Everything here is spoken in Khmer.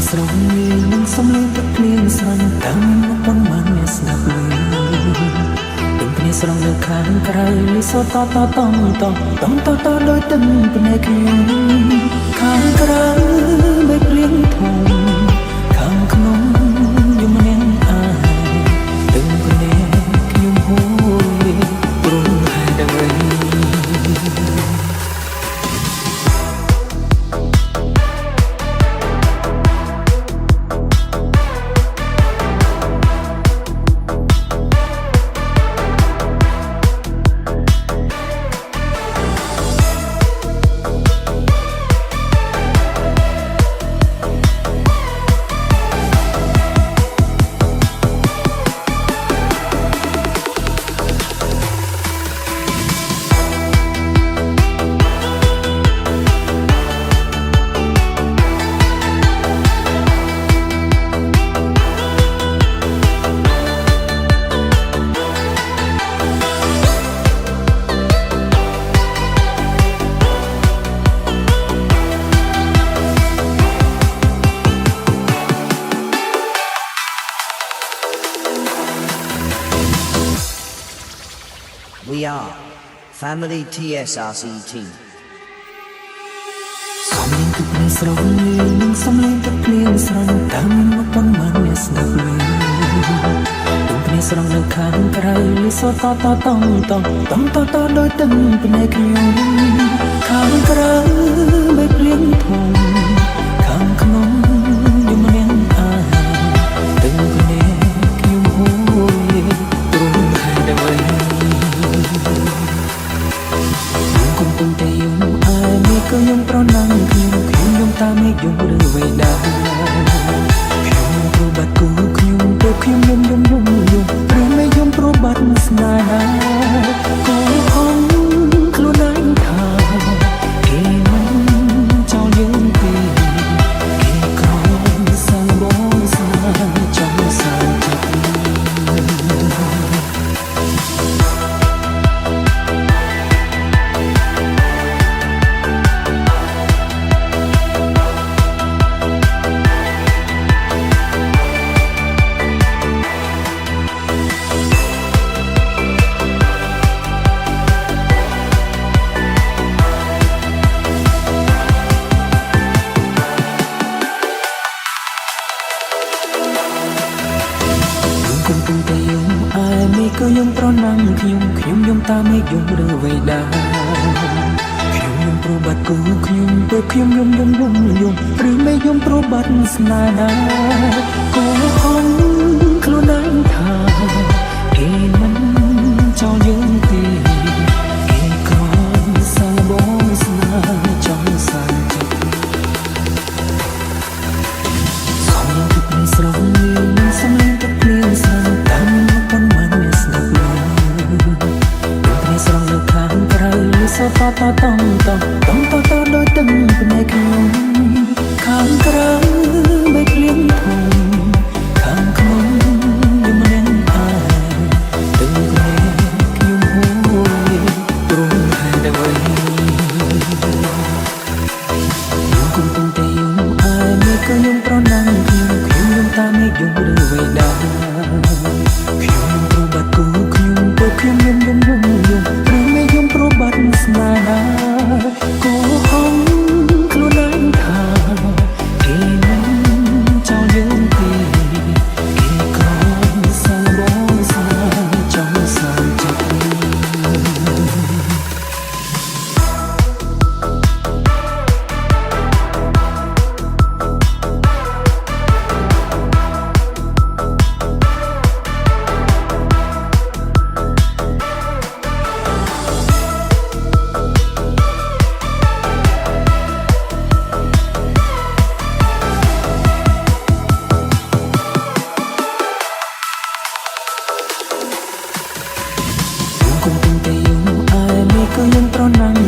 ស្រងនឹងសំឡេងទឹកភ្លៀងស្រន់តាមប៉ុន្មានអ្នកស្ដាប់លើទាំងគ្នាស្រងនៅខាងក្រៅលិសតតតងតដោយទឹកភ្នែកខ្ញុំខាងក្រៅមេឃភ្លៀងធំខាងក្នុងយំនាងអាទឹកភ្នែកខ្ញុំហូរព្រមហើយដល់វិញ We are Family TSRCT. សំឡេងទឹកភ្នែកស្រងនឹងសំឡេងទឹកភ្លៀងស្រន់តាមប៉ុន្មានអ្នកស្ដាប់លើទាំងគ្នាស្រងនៅខាងក្រៅលិសតតតងតដោយទឹកភ្នែកខ្ញុំខាងក្រៅមេឃភ្លៀងធំខាងក្នុងយំនាងអាទឹកភ្នែកខ្ញុំហូរព្រមហើយដល់វិញ កំពុងតែយំអើមេឃក៏យំប្រណាំងខ្ញុំយំតាមមេឃយំឬវេដាខ្ញុំព្រោះបាត់គូខ្ញុំព្រោះខ្ញុំយំព្រោះមេឃយំព្រោះបាត់ស្នេហាក៏ហងខ្លួនឯងថាគេមិនចោលយើងទេគេគ្រាន់សាំបងស្នេហាចង់សាំចិត្ត កំពុងតែយំអើមេឃក៏យំប្រណាំងខ្ញុំយំតាមមេឃយំឬវេដាខ្ញុំយំព្រោះបាត់គូខ្ញុំព្រោះខ្ញុំយំឬមេឃយំព្រោះបាត់ស្នេហាក៏ហងខ្លួនឯងថាគេមិនចោលយើងទេគេគ្រាន់សាំបងស្នេហាចង់សាំចិត្ត សំឡេងទឹកភ្នែកស្រងសំឡេងទឹកភ្លៀងស្រន់តាមប៉ុន្មានអ្នកស្ដាប់លើទឹកភ្នែកស្រងនៅខាងក្រៅលិសតតតងតដោយទឹកភ្នែកខ្ញុំខាងក្រៅមេឃភ្លៀងធំខាងក្នុងយំនាងអាទឹកភ្នែកខ្ញុំហូរព្រមហើយដល់វិញ កំពុងតែយំអើមេឃក៏យំប្រណាំងខ្ញុំយំតាមមេឃយំឬវេដាខ្ញុំព្រោះបាត់គូខ្ញុំព្រោះខ្ញុំយំព្រោះមេឃយំព្រោះបាត់ស្នេហាក៏ហងខ្លួនឯងថាគេមិនចោលយើងទេគេគ្រាន់សាំបងស្នេហាចង់សាំចិត្ត កំពុងតែយំអើមេឃក៏យំប្រណាំង